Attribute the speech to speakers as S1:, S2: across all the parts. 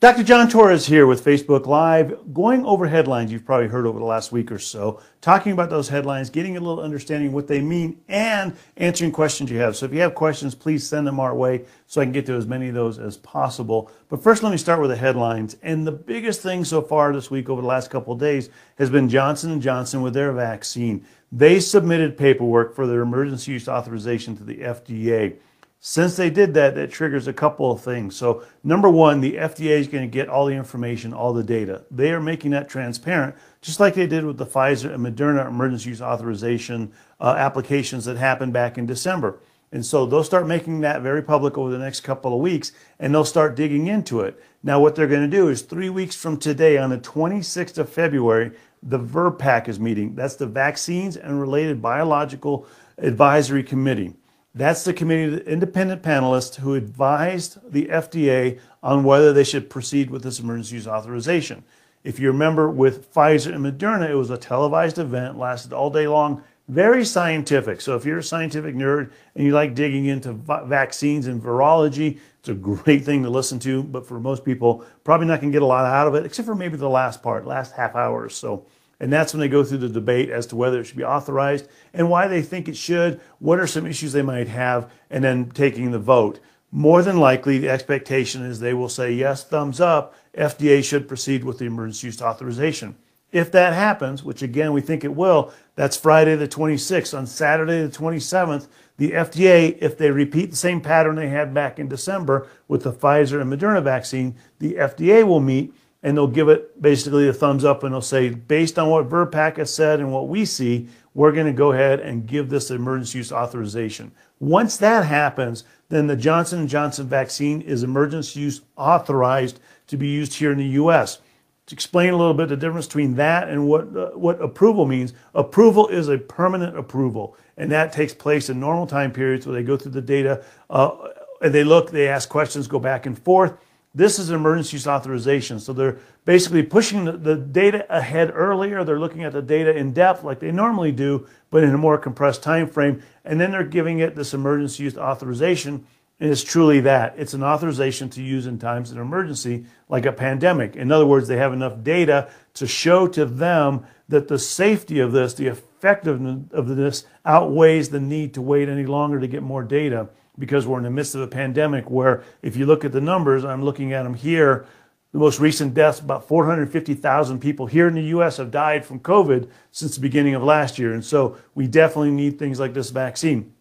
S1: Dr. John Torres here with Facebook Live, going over headlines you've probably heard over the last week or so, talking about those headlines, getting a little understanding of what they mean, and answering questions you have. So if you have questions, please send them our way so I can get to as many of those as possible. But first, let me start with the headlines. And the biggest thing so far this week over the last couple of days has been Johnson & Johnson with their vaccine. They submitted paperwork for their emergency use authorization to the FDA. Since they did that, that triggers a couple of things. So number one, the FDA is going to get all the information, all the data. They are making that transparent, just like they did with the Pfizer and Moderna emergency use authorization applications that happened back in December. And so they'll start making that very public over the next couple of weeks, and they'll start digging into it. Now, what they're going to do is 3 weeks from today, on the 26th of February, the VRBPAC is meeting. That's the Vaccines and Related Biological Advisory Committee. That's the committee of independent panelists who advised the FDA on whether they should proceed with this emergency use authorization. If you remember with Pfizer and Moderna, it was a televised event, lasted all day long, very scientific. So if you're a scientific nerd and you like digging into vaccines and virology, it's a great thing to listen to, but for most people, probably not going to get a lot out of it, except for maybe the last part, last half hour or so. And that's when they go through the debate as to whether it should be authorized and why they think it should, what are some issues they might have, and then taking the vote. More than likely, the expectation is they will say, yes, thumbs up, FDA should proceed with the emergency use authorization. If that happens, which again we think it will, that's Friday the 26th. On Saturday the 27th, the FDA, if they repeat the same pattern they had back in December with the Pfizer and Moderna vaccine, the FDA will meet and they'll give it basically a thumbs up, and they'll say, based on what VRBPAC has said and what we see, we're going to go ahead and give this emergency use authorization. Once that happens, then the Johnson & Johnson vaccine is emergency use authorized to be used here in the U.S. To explain a little bit the difference between that and what approval means, approval is a permanent approval, and that takes place in normal time periods where they go through the data, and they look, they ask questions, go back and forth. This is an emergency use authorization. So they're basically pushing the data ahead earlier. They're looking at the data in depth like they normally do, but in a more compressed time frame. And then they're giving it this emergency use authorization. And it's truly that. It's an authorization to use in times of emergency, like a pandemic. In other words, they have enough data to show to them that the safety of this, the effectiveness of this, outweighs the need to wait any longer to get more data, because we're in the midst of a pandemic where, if you look at the numbers, I'm looking at them here, the most recent deaths, about 450,000 people here in the U.S. have died from COVID since the beginning of last year. And so we definitely need things like this vaccine.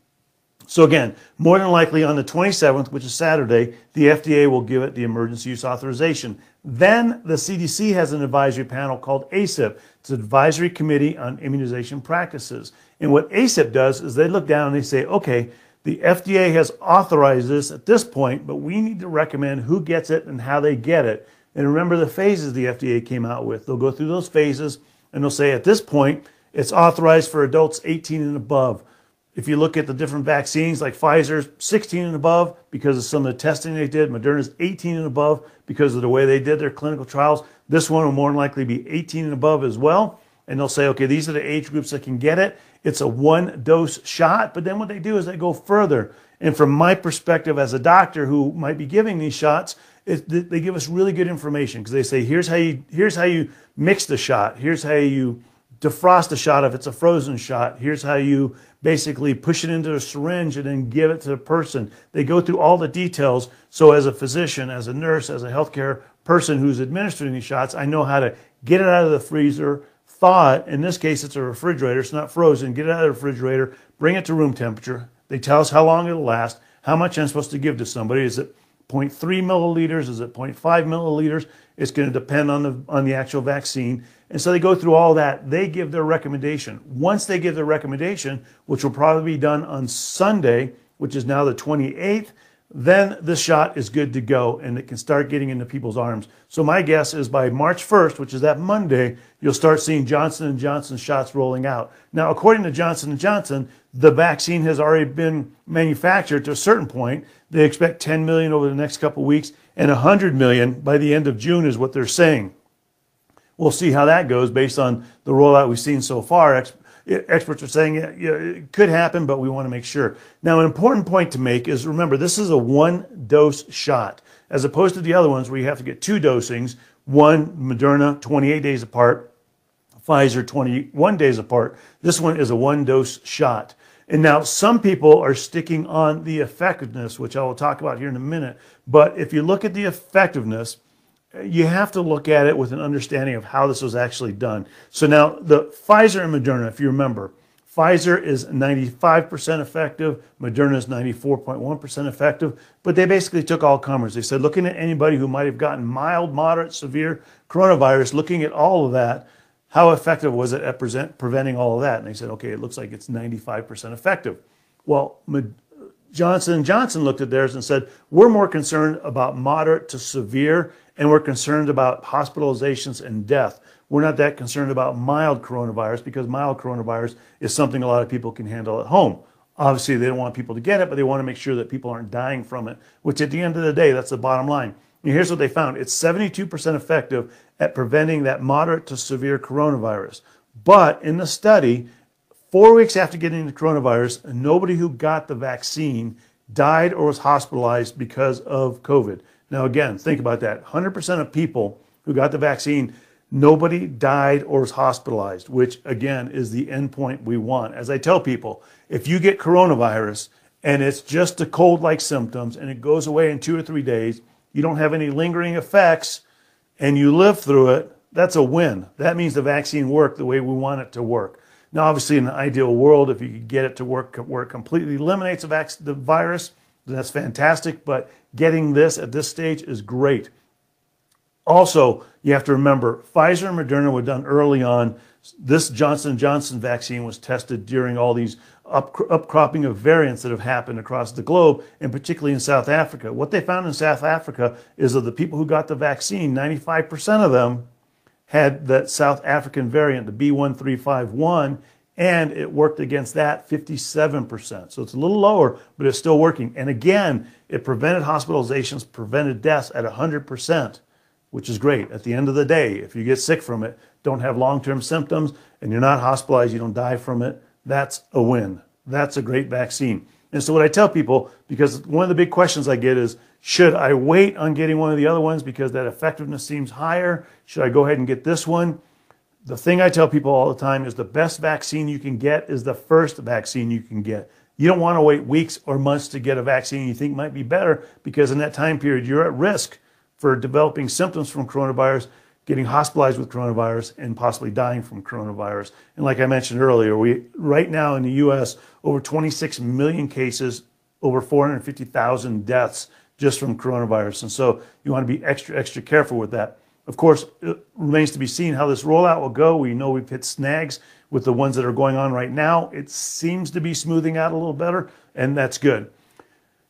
S1: So again, more than likely on the 27th, which is Saturday, the FDA will give it the emergency use authorization. Then the CDC has an advisory panel called ACIP. It's an Advisory Committee on Immunization Practices. And what ACIP does is they look down and they say, okay, the FDA has authorized this at this point, but we need to recommend who gets it and how they get it. And remember the phases the FDA came out with. They'll go through those phases and they'll say at this point, it's authorized for adults 18 and above. If you look at the different vaccines like Pfizer's 16 and above because of some of the testing they did, Moderna's 18 and above because of the way they did their clinical trials. This one will more than likely be 18 and above as well. And they'll say, okay, these are the age groups that can get it. It's a one-dose shot, but then what they do is they go further. And from my perspective as a doctor who might be giving these shots, they give us really good information because they say, here's how you mix the shot. Here's how you defrost the shot if it's a frozen shot. Here's how you basically push it into a syringe and then give it to the person. They go through all the details. So as a physician, as a nurse, as a healthcare person who's administering these shots, I know how to get it out of the freezer, thaw it. In this case, it's a refrigerator. It's not frozen. Get it out of the refrigerator, bring it to room temperature. They tell us how long it'll last, how much I'm supposed to give to somebody. Is it 0.3 milliliters? Is it 0.5 milliliters? It's going to depend on the actual vaccine. And so they go through all that. They give their recommendation. Once they give their recommendation, which will probably be done on Sunday, which is now the 28th, then the shot is good to go and it can start getting into people's arms. So my guess is by March 1st, which is that Monday, you'll start seeing Johnson & Johnson shots rolling out. Now, according to Johnson & Johnson, the vaccine has already been manufactured to a certain point. They expect 10 million over the next couple of weeks and 100 million by the end of June is what they're saying. We'll see how that goes based on the rollout we've seen so far. Experts are saying it could happen, but we want to make sure. Now, an important point to make is, remember, this is a one-dose shot, as opposed to the other ones where you have to get 2 dosings, one Moderna 28 days apart, Pfizer 21 days apart. This one is a one-dose shot. And now some people are sticking on the effectiveness, which I will talk about here in a minute. But if you look at the effectiveness, you have to look at it with an understanding of how this was actually done. So now the Pfizer and Moderna, if you remember, Pfizer is 95% effective, Moderna is 94.1% effective, but they basically took all comers. They said, looking at anybody who might have gotten mild, moderate, severe coronavirus, looking at all of that, how effective was it at preventing all of that? And they said, okay, it looks like it's 95% effective. Well, Johnson & Johnson looked at theirs and said, we're more concerned about moderate to severe, and we're concerned about hospitalizations and death. We're not that concerned about mild coronavirus, because mild coronavirus is something a lot of people can handle at home. Obviously, they don't want people to get it, but they want to make sure that people aren't dying from it, which at the end of the day, that's the bottom line. And here's what they found. It's 72% effective at preventing that moderate to severe coronavirus. But in the study, 4 weeks after getting the coronavirus, nobody who got the vaccine died or was hospitalized because of COVID. Now, again, think about that. 100% of people who got the vaccine, nobody died or was hospitalized, which, again, is the endpoint we want. As I tell people, if you get coronavirus and it's just the cold-like symptoms and it goes away in 2 or 3 days, you don't have any lingering effects, and you live through it, that's a win. That means the vaccine worked the way we want it to work. Now, obviously, in the ideal world, if you could get it to work where it completely eliminates the virus, then that's fantastic, but getting this at this stage is great. Also, you have to remember, Pfizer and Moderna were done early on. This Johnson & Johnson vaccine was tested during all these upcropping of variants that have happened across the globe, and particularly in South Africa. What they found in South Africa is that the people who got the vaccine, 95% of them had that South African variant, the B.1.351, and it worked against that 57%. So it's a little lower, but it's still working. And again, it prevented hospitalizations, prevented deaths at 100%, which is great. At the end of the day, if you get sick from it, don't have long-term symptoms, and you're not hospitalized, you don't die from it, that's a win. That's a great vaccine. And so what I tell people, because one of the big questions I get is, should I wait on getting one of the other ones because that effectiveness seems higher? Should I go ahead and get this one? The thing I tell people all the time is the best vaccine you can get is the first vaccine you can get. You don't want to wait weeks or months to get a vaccine you think might be better, because in that time period, you're at risk for developing symptoms from coronavirus, getting hospitalized with coronavirus, and possibly dying from coronavirus. And like I mentioned earlier, right now in the U.S., over 26 million cases, over 450,000 deaths just from coronavirus. And so you want to be extra careful with that. Of course, it remains to be seen how this rollout will go. We know we've hit snags with the ones that are going on right now. It seems to be smoothing out a little better, and that's good.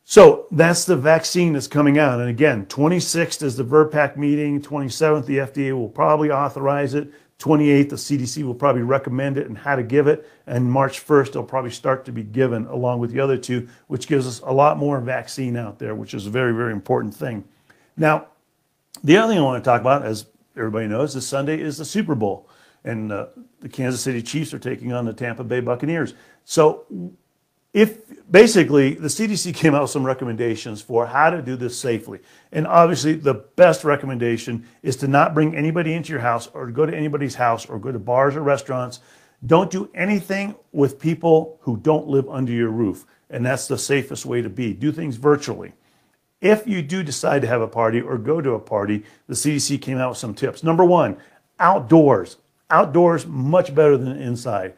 S1: So that's the vaccine that's coming out. And again, 26th is the VRBPAC meeting. 27th, the FDA will probably authorize it. 28th, the CDC will probably recommend it and how to give it. And March 1st, it'll probably start to be given along with the other two, which gives us a lot more vaccine out there, which is a very, very important thing. Now, the other thing I want to talk about, as everybody knows, this Sunday is the Super Bowl. And the Kansas City Chiefs are taking on the Tampa Bay Buccaneers. So basically, the CDC came out with some recommendations for how to do this safely. And obviously, the best recommendation is to not bring anybody into your house or to go to anybody's house or go to bars or restaurants. Don't do anything with people who don't live under your roof. And that's the safest way to be. Do things virtually. If you do decide to have a party or go to a party, the CDC came out with some tips. Number one, outdoors. Outdoors, much better than inside.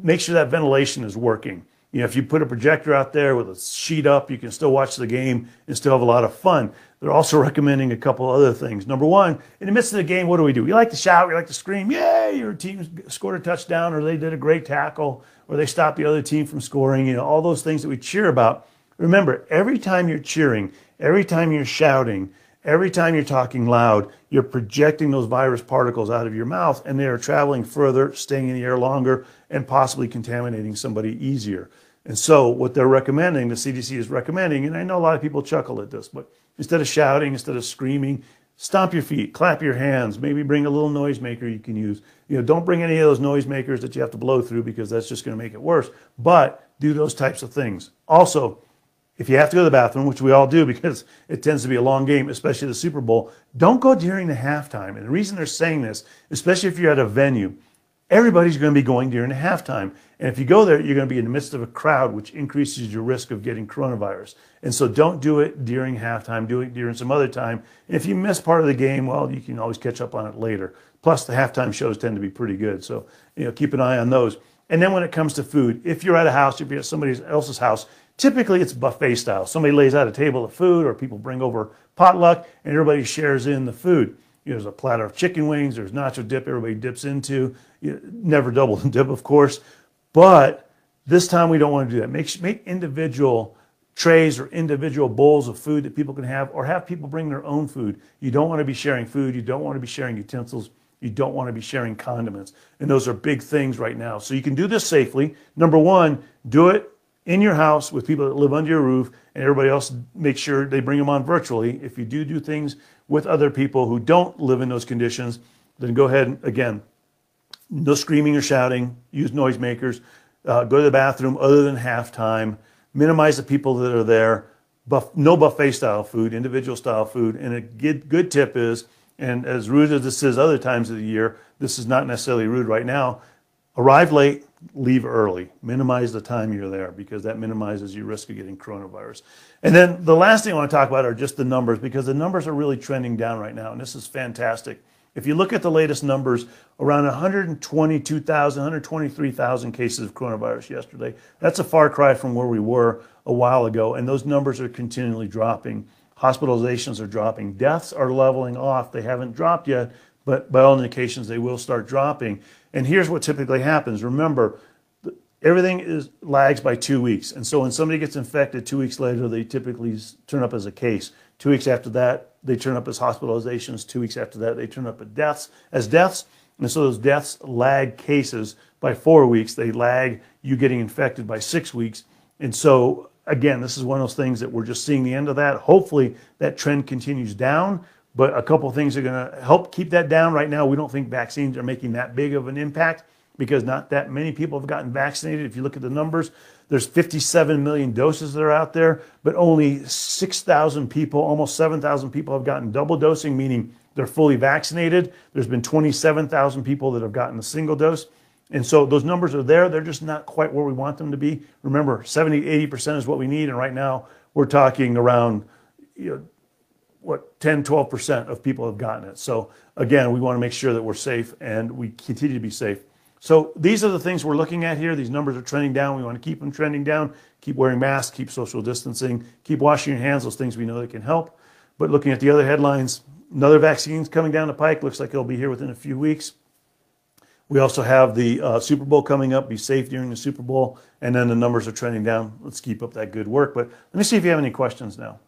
S1: Make sure that ventilation is working. You know, if you put a projector out there with a sheet up, you can still watch the game and still have a lot of fun. They're also recommending a couple other things. Number one, in the midst of the game, what do? You like to shout, you like to scream, yay, your team scored a touchdown, or they did a great tackle, or they stopped the other team from scoring, you know, all those things that we cheer about. Remember, every time you're cheering, every time you're shouting, every time you're talking loud, you're projecting those virus particles out of your mouth, and they are traveling further, staying in the air longer, and possibly contaminating somebody easier. And so what they're recommending, the CDC is recommending, and I know a lot of people chuckle at this, but instead of shouting, instead of screaming, stomp your feet, clap your hands, maybe bring a little noisemaker you can use. Don't bring any of those noisemakers that you have to blow through because that's just going to make it worse. But do those types of things. Also, if you have to go to the bathroom, which we all do because it tends to be a long game, especially the Super Bowl, don't go during the halftime. And the reason they're saying this, especially if you're at a venue, everybody's going to be going during the halftime. And if you go there, you're going to be in the midst of a crowd, which increases your risk of getting coronavirus. And so don't do it during halftime. Do it during some other time. And if you miss part of the game, well, you can always catch up on it later. Plus, the halftime shows tend to be pretty good. So, keep an eye on those. And then when it comes to food, if you're at a house, if you're at somebody else's house, typically it's buffet style. Somebody lays out a table of food or people bring over potluck and everybody shares in the food. There's a platter of chicken wings, there's nacho dip everybody dips into. Never double the dip, of course. But this time we don't want to do that. Make individual trays or individual bowls of food that people can have, or have people bring their own food. You don't want to be sharing food. You don't want to be sharing utensils. You don't want to be sharing condiments. And those are big things right now. So you can do this safely. Number one, do it in your house with people that live under your roof, and everybody else make sure they bring them on virtually. If you do things with other people who don't live in those conditions, then go ahead and, again, no screaming or shouting, use noisemakers, go to the bathroom other than halftime, minimize the people that are there, no buffet style food, individual style food. And a good tip is, and as rude as this is other times of the year, this is not necessarily rude right now, arrive late, leave early. Minimize the time you're there because that minimizes your risk of getting coronavirus. And then the last thing I want to talk about are just the numbers, because the numbers are really trending down right now, and this is fantastic. If you look at the latest numbers, around 122,000, 123,000 cases of coronavirus yesterday. That's a far cry from where we were a while ago, and those numbers are continually dropping. Hospitalizations are dropping. Deaths are leveling off. They haven't dropped yet, but by all indications, they will start dropping. And here's what typically happens. Remember, everything lags by 2 weeks. And so when somebody gets infected 2 weeks later, they typically turn up as a case. 2 weeks after that, they turn up as hospitalizations. 2 weeks after that, they turn up as deaths. And so those deaths lag cases by 4 weeks. They lag you getting infected by 6 weeks. And so, again, this is one of those things that we're just seeing the end of that. Hopefully that trend continues down. But a couple of things are going to help keep that down. Right now, we don't think vaccines are making that big of an impact because not that many people have gotten vaccinated. If you look at the numbers, there's 57 million doses that are out there, but only 6,000 people, almost 7,000 people have gotten double dosing, meaning they're fully vaccinated. There's been 27,000 people that have gotten a single dose. And so those numbers are there. They're just not quite where we want them to be. Remember, 70, 80% is what we need. And right now we're talking around, 10, 12% of people have gotten it. So again, we want to make sure that we're safe and we continue to be safe. So these are the things we're looking at here. These numbers are trending down. We want to keep them trending down. Keep wearing masks, keep social distancing, keep washing your hands, those things we know that can help. But looking at the other headlines, another vaccine's coming down the pike. Looks like it'll be here within a few weeks. We also have the Super Bowl coming up. Be safe during the Super Bowl. And then the numbers are trending down. Let's keep up that good work. But let me see if you have any questions now.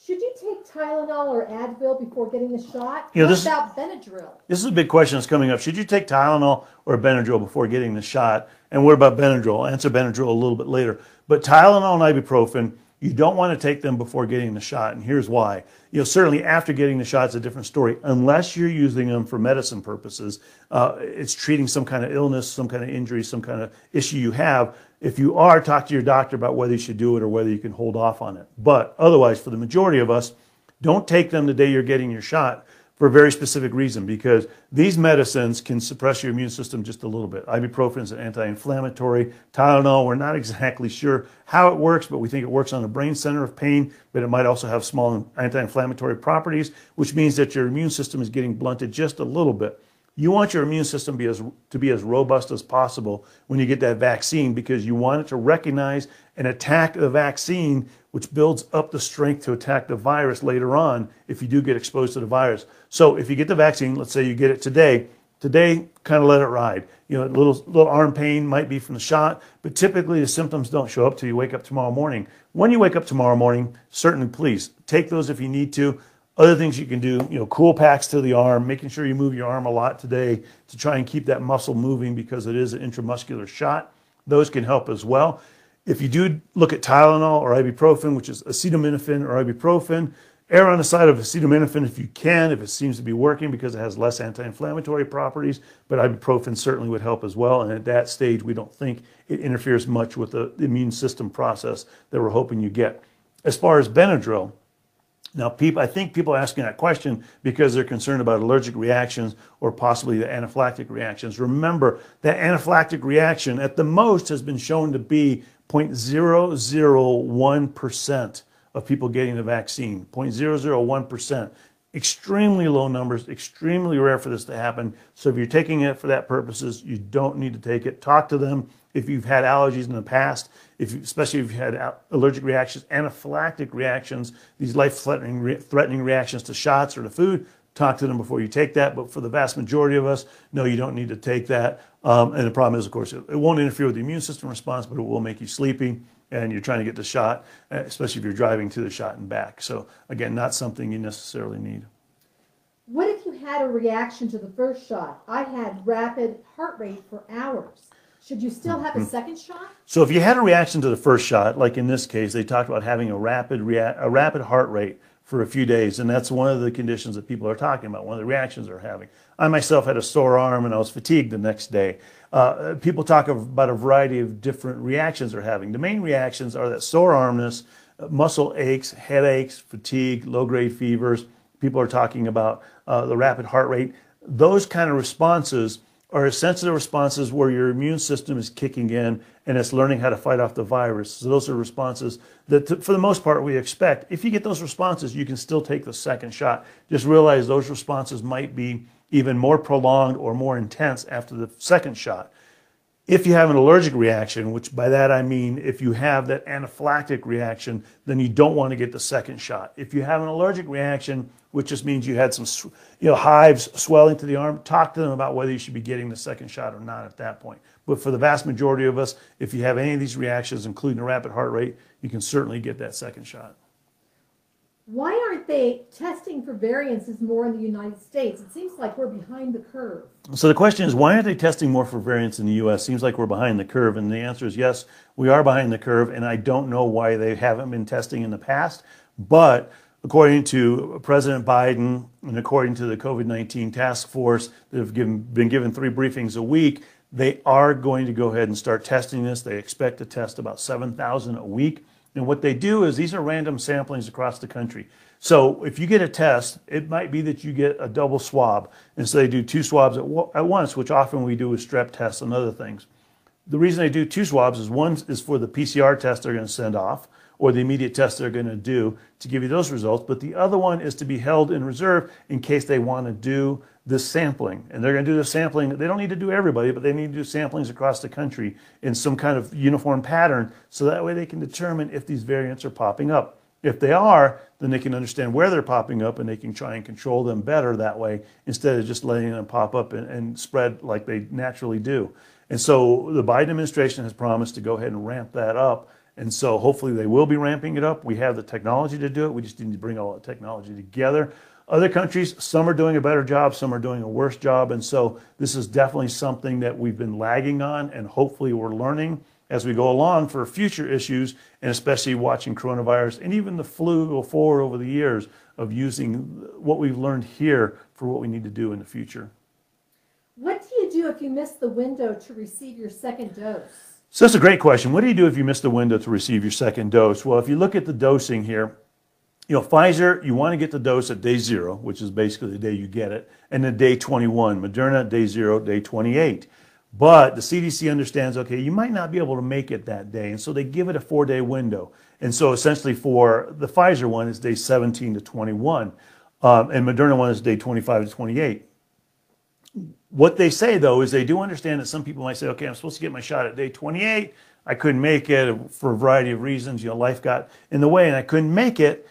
S2: Should you take Tylenol or Advil before getting the shot? What about Benadryl? This
S1: is a big question that's coming up. Should you take Tylenol or Benadryl before getting the shot? And what about Benadryl? I'll answer Benadryl a little bit later. But Tylenol and ibuprofen, you don't want to take them before getting the shot. And here's why. Certainly after getting the shot, it's a different story. Unless you're using them for medicine purposes, it's treating some kind of illness, some kind of injury, some kind of issue you have. If you are, talk to your doctor about whether you should do it or whether you can hold off on it. But otherwise, for the majority of us, don't take them the day you're getting your shot for a very specific reason, because these medicines can suppress your immune system just a little bit. Ibuprofen is an anti-inflammatory. Tylenol, we're not exactly sure how it works, but we think it works on the brain center of pain, but it might also have small anti-inflammatory properties, which means that your immune system is getting blunted just a little bit. You want your immune system to be as robust as possible when you get that vaccine, because you want it to recognize and attack the vaccine, which builds up the strength to attack the virus later on if you do get exposed to the virus. So if you get the vaccine, let's say you get it today, kind of let it ride. A little arm pain might be from the shot, but typically the symptoms don't show up till you wake up tomorrow morning. When you wake up tomorrow morning, certainly please take those if you need to. Other things you can do, cool packs to the arm, making sure you move your arm a lot today to try and keep that muscle moving because it is an intramuscular shot. Those can help as well. If you do look at Tylenol or ibuprofen, which is acetaminophen or ibuprofen, Err on the side of acetaminophen if you can, if it seems to be working because it has less anti-inflammatory properties, but ibuprofen certainly would help as well. And at that stage, we don't think it interferes much with the immune system process that we're hoping you get. As far as Benadryl, now, I think people are asking that question because they're concerned about allergic reactions or possibly the anaphylactic reactions. Remember, that anaphylactic reaction at the most has been shown to be 0.001% of people getting the vaccine. 0.001%. Extremely low numbers, extremely rare for this to happen. So if you're taking it for that purposes, you don't need to take it. Talk to them if you've had allergies in the past, especially if you've had allergic reactions, anaphylactic reactions, these life-threatening reactions to shots or to food. Talk to them before you take that. But for the vast majority of us, no, you don't need to take that. And the problem is, of course, it won't interfere with the immune system response, but it will make you sleepy. And you're trying to get the shot, especially if you're driving to the shot and back. So again, not something you necessarily need.
S2: What if you had a reaction to the first shot? I had rapid heart rate for hours. Should you still have a second shot?
S1: So if you had a reaction to the first shot, like in this case, they talked about having a rapid heart rate for a few days, and that's one of the conditions that people are talking about, one of the reactions they're having. I myself had a sore arm and I was fatigued the next day. People talk about a variety of different reactions they're having. The main reactions are that sore armness, muscle aches, headaches, fatigue, low-grade fevers. People are talking about the rapid heart rate. Those kind of responses are sensitive responses where your immune system is kicking in and it's learning how to fight off the virus. So those are responses that, for the most part, we expect. If you get those responses, you can still take the second shot. Just realize those responses might be even more prolonged or more intense after the second shot. If you have an allergic reaction, which by that I mean if you have that anaphylactic reaction, then you don't want to get the second shot. If you have an allergic reaction, which just means you had some hives, swelling to the arm, talk to them about whether you should be getting the second shot or not at that point. But for the vast majority of us, if you have any of these reactions, including a rapid heart rate, you can certainly get that second shot.
S2: Why aren't they testing for variants more in the United States? It seems like we're behind the curve.
S1: So the question is, why aren't they testing more for variants in the U.S.? Seems like we're behind the curve. And the answer is yes, we are behind the curve. And I don't know why they haven't been testing in the past. But according to President Biden and according to the COVID-19 task force that have been given 3 briefings a week, they are going to go ahead and start testing this. They expect to test about 7,000 a week. And what they do is these are random samplings across the country. So if you get a test, it might be that you get a double swab. And so they do 2 swabs at once, which often we do with strep tests and other things. The reason they do 2 swabs is one is for the PCR test they're going to send off, or the immediate test they're going to do to give you those results. But the other one is to be held in reserve in case they want to do this sampling. And they're going to do the sampling. They don't need to do everybody, but they need to do samplings across the country in some kind of uniform pattern so that way they can determine if these variants are popping up. If they are, then they can understand where they're popping up and they can try and control them better that way instead of just letting them pop up and spread like they naturally do. And so the Biden administration has promised to go ahead and ramp that up. And so hopefully they will be ramping it up. We have the technology to do it. We just need to bring all the technology together. Other countries, some are doing a better job, some are doing a worse job. And so this is definitely something that we've been lagging on, and hopefully we're learning as we go along for future issues, and especially watching coronavirus and even the flu go forward over the years of using what we've learned here for what we need to do in the future.
S2: What do you do if you miss the window to receive your second dose?
S1: So that's a great question. What do you do if you miss the window to receive your second dose? Well, if you look at the dosing here, Pfizer, you want to get the dose at day 0, which is basically the day you get it, and then day 21. Moderna, day 0, day 28. But the CDC understands, okay, you might not be able to make it that day, and so they give it a 4-day window. And so essentially for the Pfizer one, it's day 17 to 21, and Moderna one is day 25 to 28. What they say, though, is they do understand that some people might say, okay, I'm supposed to get my shot at day 28. I couldn't make it for a variety of reasons. Life got in the way, and I couldn't make it.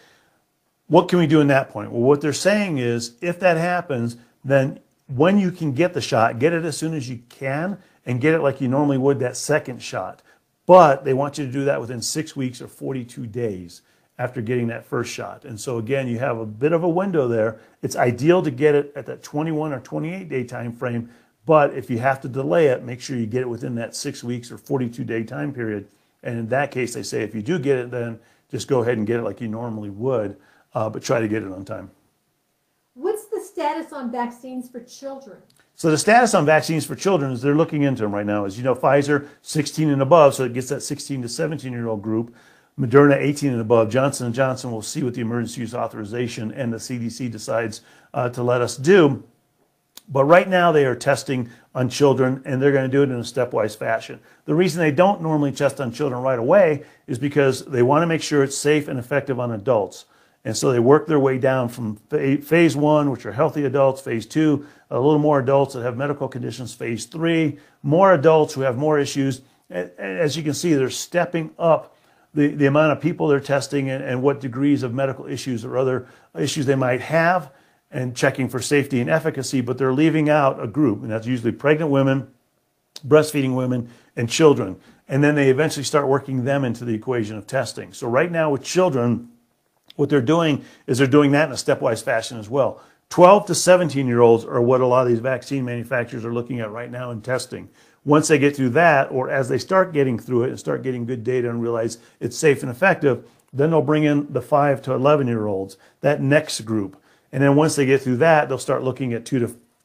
S1: What can we do in that point? Well, what they're saying is if that happens, then when you can get the shot, get it as soon as you can and get it like you normally would that second shot. But they want you to do that within 6 weeks or 42 days after getting that first shot. And so again, you have a bit of a window there. It's ideal to get it at that 21 or 28 day time frame. But if you have to delay it, make sure you get it within that 6 weeks or 42 day time period. And in that case, they say if you do get it, then just go ahead and get it like you normally would. but try to get it on time.
S2: What's the status on vaccines for children?
S1: So the status on vaccines for children is they're looking into them right now. As you know, Pfizer, 16 and above, so it gets that 16 to 17-year-old group. Moderna, 18 and above. Johnson & Johnson, will see what the emergency use authorization and the CDC decides to let us do. But right now they are testing on children, and they're going to do it in a stepwise fashion. The reason they don't normally test on children right away is because they want to make sure it's safe and effective on adults. And so they work their way down from phase 1, which are healthy adults, phase 2, a little more adults that have medical conditions, phase 3, more adults who have more issues. As you can see, they're stepping up the amount of people they're testing and what degrees of medical issues or other issues they might have, and checking for safety and efficacy, but they're leaving out a group, and that's usually pregnant women, breastfeeding women, and children. And then they eventually start working them into the equation of testing. So right now with children, what they're doing is they're doing that in a stepwise fashion as well. 12 to 17-year-olds are what a lot of these vaccine manufacturers are looking at right now in testing. Once they get through that, or as they start getting through it and start getting good data and realize it's safe and effective, then they'll bring in the 5 to 11-year-olds, that next group. And then once they get through that, they'll start looking at 2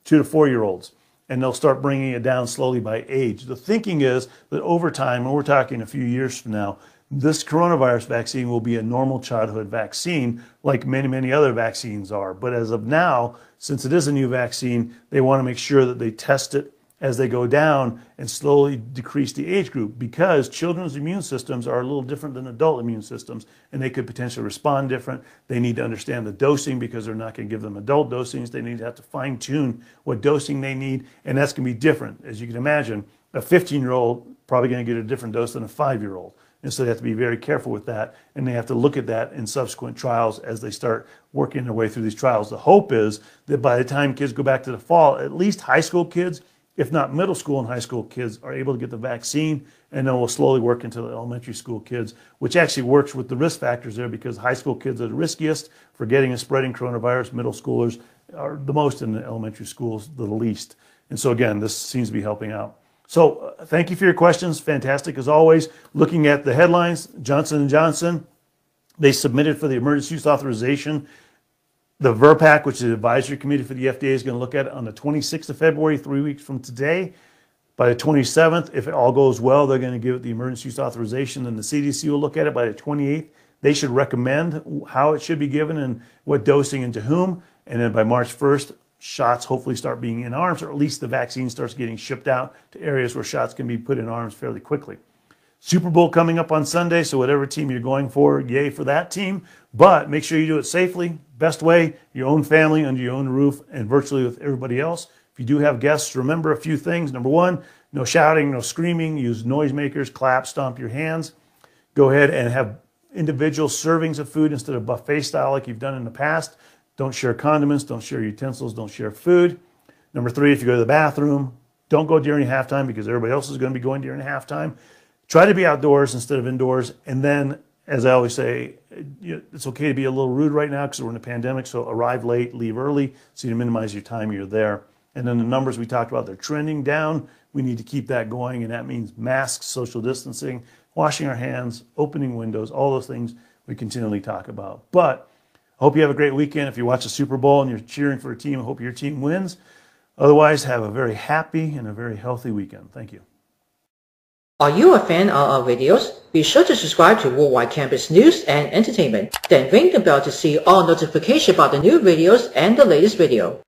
S1: to 4-year-olds. And they'll start bringing it down slowly by age. The thinking is that over time, and we're talking a few years from now, this coronavirus vaccine will be a normal childhood vaccine like many, many other vaccines are. But as of now, since it is a new vaccine, they want to make sure that they test it as they go down and slowly decrease the age group, because children's immune systems are a little different than adult immune systems, and they could potentially respond different. They need to understand the dosing, because they're not going to give them adult dosings. They need to have to fine tune what dosing they need, and that's going to be different. As you can imagine, a 15-year-old probably going to get a different dose than a 5-year-old. And so they have to be very careful with that, and they have to look at that in subsequent trials as they start working their way through these trials. The hope is that by the time kids go back to the fall, at least high school kids, if not middle school and high school kids, are able to get the vaccine, and then we'll slowly work into the elementary school kids, which actually works with the risk factors there, because high school kids are the riskiest for getting and spreading coronavirus. Middle schoolers are the most, in the elementary schools the least. And so again, this seems to be helping out. So thank you for your questions. Fantastic as always. Looking at the headlines, Johnson & Johnson, they submitted for the emergency use authorization. The VRBPAC, which is the advisory committee for the FDA, is going to look at it on the 26th of February, 3 weeks from today. By the 27th, if it all goes well, they're going to give it the emergency use authorization. Then the CDC will look at it by the 28th. They should recommend how it should be given and what dosing and to whom. And then by March 1st, shots hopefully start being in arms, or at least the vaccine starts getting shipped out to areas where shots can be put in arms fairly quickly. Super Bowl coming up on Sunday, so whatever team you're going for, yay for that team. But make sure you do it safely. Best way, your own family, under your own roof, and virtually with everybody else. If you do have guests, remember a few things. Number one, no shouting, no screaming. Use noisemakers, clap, stomp your hands. Go ahead and have individual servings of food instead of buffet style like you've done in the past. Don't share condiments, don't share utensils, don't share food. Number three, if you go to the bathroom, don't go during halftime, because everybody else is going to be going during halftime. Try to be outdoors instead of indoors. And then, as I always say, it's okay to be a little rude right now because we're in a pandemic, so arrive late, leave early, so you minimize your time you're there. And then the numbers we talked about, they're trending down. We need to keep that going, and that means masks, social distancing, washing our hands, opening windows, all those things we continually talk about. But I hope you have a great weekend. If you watch the Super Bowl and you're cheering for a team, I hope your team wins. Otherwise, have a very happy and a very healthy weekend. Thank you.
S3: Are you a fan of our videos? Be sure to subscribe to Worldwide Campus News and Entertainment. Then ring the bell to see all notifications about the new videos and the latest video.